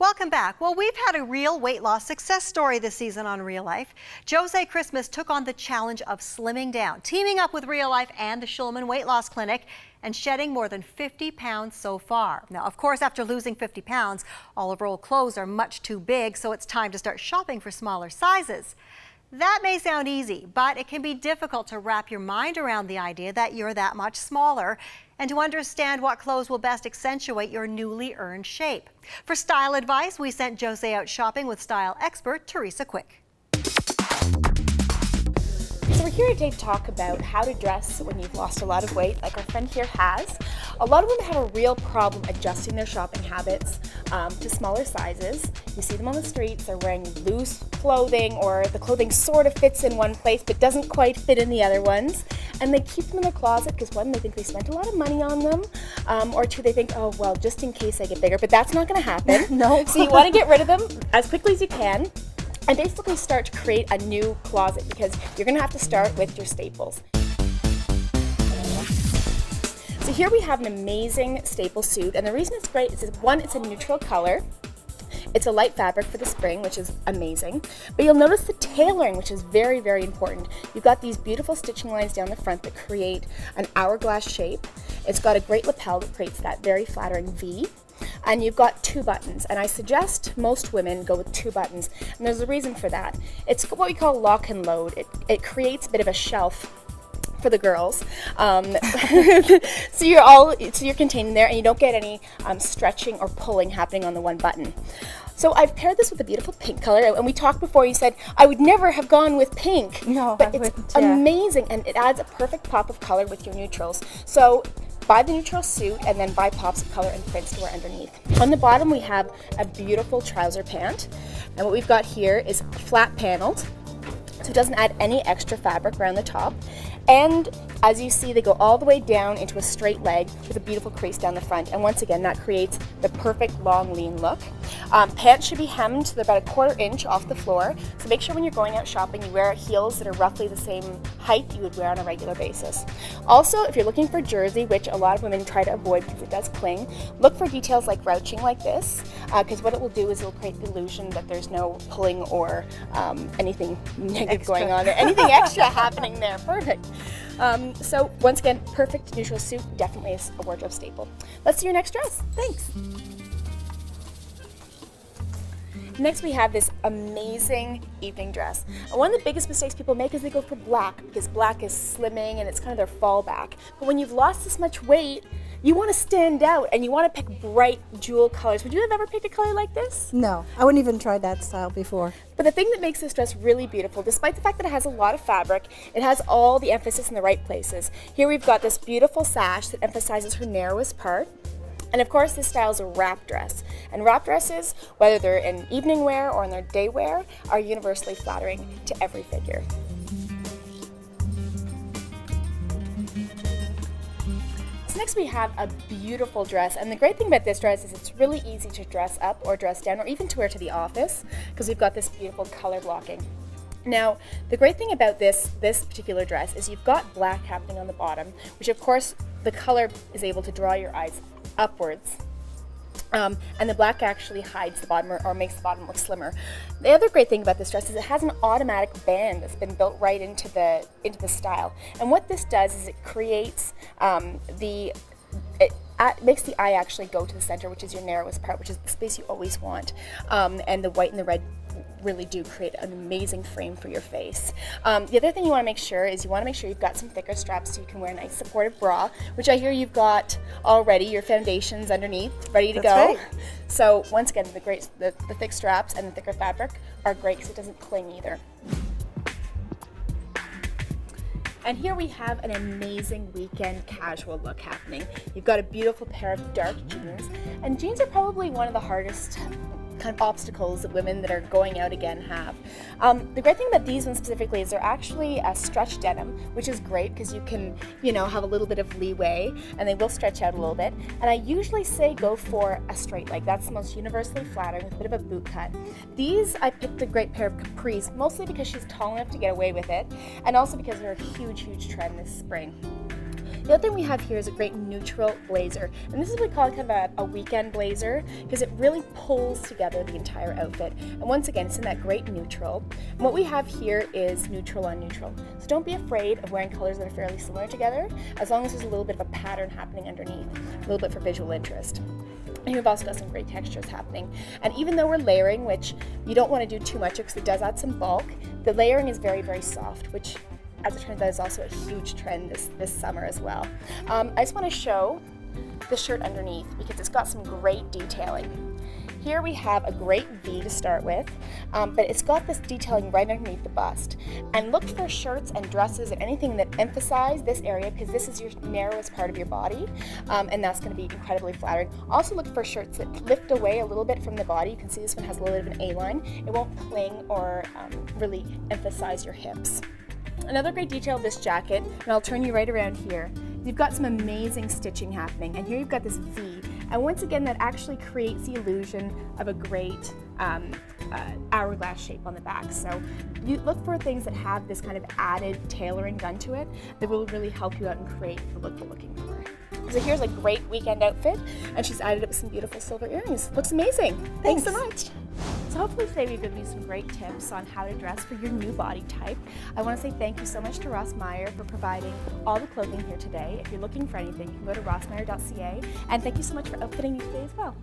Welcome back. Well, we've had a real weight loss success story this season on Real Life. Josee Christmas took on the challenge of slimming down, teaming up with Real Life and the Shulman Weight Loss Clinic and shedding more than 50 pounds so far. Now, of course, after losing 50 pounds, all of her old clothes are much too big, so it's time to start shopping for smaller sizes. That may sound easy, but it can be difficult to wrap your mind around the idea that you're that much smaller and to understand what clothes will best accentuate your newly earned shape. For style advice, we sent Josee out shopping with style expert Teresa Quick. So we're here today to talk about how to dress when you've lost a lot of weight, like our friend here has. A lot of women have a real problem adjusting their shopping habits to smaller sizes. You see them on the streets, they're wearing loose clothing, or the clothing sort of fits in one place but doesn't quite fit in the other ones. And they keep them in their closet because one, they think they spent a lot of money on them, or two, they think, oh, well, just in case I get bigger, but that's not going to happen. No. So you want to get rid of them as quickly as you can and basically start to create a new closet, because you're going to have to start with your staples. So here we have an amazing staple suit, and the reason it's great is one, it's a neutral color. It's a light fabric for the spring, which is amazing. But you'll notice the tailoring, which is very, very important. You've got these beautiful stitching lines down the front that create an hourglass shape. It's got a great lapel that creates that very flattering V. And you've got two buttons, and I suggest most women go with two buttons, and there's a reason for that. It's what we call lock and load. It creates a bit of a shelf for the girls, so you're contained in there, and you don't get any stretching or pulling happening on the one button. So I've paired this with a beautiful pink color, and we talked before, you said I would never have gone with pink. No, but it's amazing, and it adds a perfect pop of color with your neutrals. So buy the neutral suit and then buy pops of color and prints to wear underneath. On the bottom we have a beautiful trouser pant, and what we've got here is flat paneled, so it doesn't add any extra fabric around the top. And as you see, they go all the way down into a straight leg with a beautiful crease down the front. And once again, that creates the perfect long, lean look. Pants should be hemmed to about 1/4 inch off the floor. So make sure when you're going out shopping, you wear heels that are roughly the same height you would wear on a regular basis. Also, if you're looking for jersey, which a lot of women try to avoid because it does cling, look for details like ruching like this, because what it will do is it will create the illusion that there's no pulling or anything negative going on there, anything extra happening there. Perfect. So once again, perfect neutral suit, definitely is a wardrobe staple. Let's see your next dress. Thanks. Next we have this amazing evening dress. And one of the biggest mistakes people make is they go for black, because black is slimming and it's kind of their fallback. But when you've lost this much weight, you want to stand out and you want to pick bright jewel colors. Would you have ever picked a color like this? No, I wouldn't even try that style before. But the thing that makes this dress really beautiful, despite the fact that it has a lot of fabric, it has all the emphasis in the right places. Here we've got this beautiful sash that emphasizes her narrowest part. And of course, this style is a wrap dress. And wrap dresses, whether they're in evening wear or in their day wear, are universally flattering to every figure. So next we have a beautiful dress, and the great thing about this dress is it's really easy to dress up or dress down, or even to wear to the office, because we've got this beautiful color blocking. Now, the great thing about this particular dress is you've got black happening on the bottom, which of course the color is able to draw your eyes upwards. And the black actually hides the bottom or makes the bottom look slimmer. The other great thing about this dress is it has an automatic band that's been built right into the style. And what this does is it creates it makes the eye actually go to the center, which is your narrowest part, which is the space you always want. And the white and the red really do create an amazing frame for your face. The other thing you want to make sure is you've got some thicker straps so you can wear a nice supportive bra, which I hear you've got already, your foundations underneath, ready to go. Right. So once again, the thick straps and the thicker fabric are great because it doesn't cling either. And here we have an amazing weekend casual look happening. You've got a beautiful pair of dark jeans, and jeans are probably one of the hardest kind of obstacles that women that are going out again have. The great thing about these ones specifically is they're actually a stretch denim, which is great because you can, have a little bit of leeway, and they will stretch out a little bit. And I usually say go for a straight leg. That's the most universally flattering with a bit of a boot cut. These, I picked a great pair of capris, mostly because she's tall enough to get away with it, and also because they're a huge, huge trend this spring. The other thing we have here is a great neutral blazer. And this is what we call kind of a weekend blazer because it really pulls together the entire outfit. And once again, it's in that great neutral. And what we have here is neutral on neutral. So don't be afraid of wearing colors that are fairly similar together, as long as there's a little bit of a pattern happening underneath, a little bit for visual interest. And we've also got some great textures happening. And even though we're layering, which you don't want to do too much because it does add some bulk, the layering is very, very soft, which as it turns out is also a huge trend this summer as well. I just want to show the shirt underneath because it's got some great detailing. Here we have a great V to start with, but it's got this detailing right underneath the bust. And look for shirts and dresses and anything that emphasize this area because this is your narrowest part of your body, and that's going to be incredibly flattering. Also look for shirts that lift away a little bit from the body. You can see this one has a little bit of an A-line. It won't cling or really emphasize your hips. Another great detail of this jacket, and I'll turn you right around here, you've got some amazing stitching happening, and here you've got this V, and once again that actually creates the illusion of a great hourglass shape on the back. So you look for things that have this kind of added tailoring done to it that will really help you out and create the look you're looking for. So here's a great weekend outfit, and she's added it with some beautiful silver earrings. Looks amazing. Thanks so much. So hopefully today we've given you some great tips on how to dress for your new body type. I want to say thank you so much to Ross Meyer for providing all the clothing here today. If you're looking for anything, you can go to rossmeyer.ca, and thank you so much for outfitting me today as well.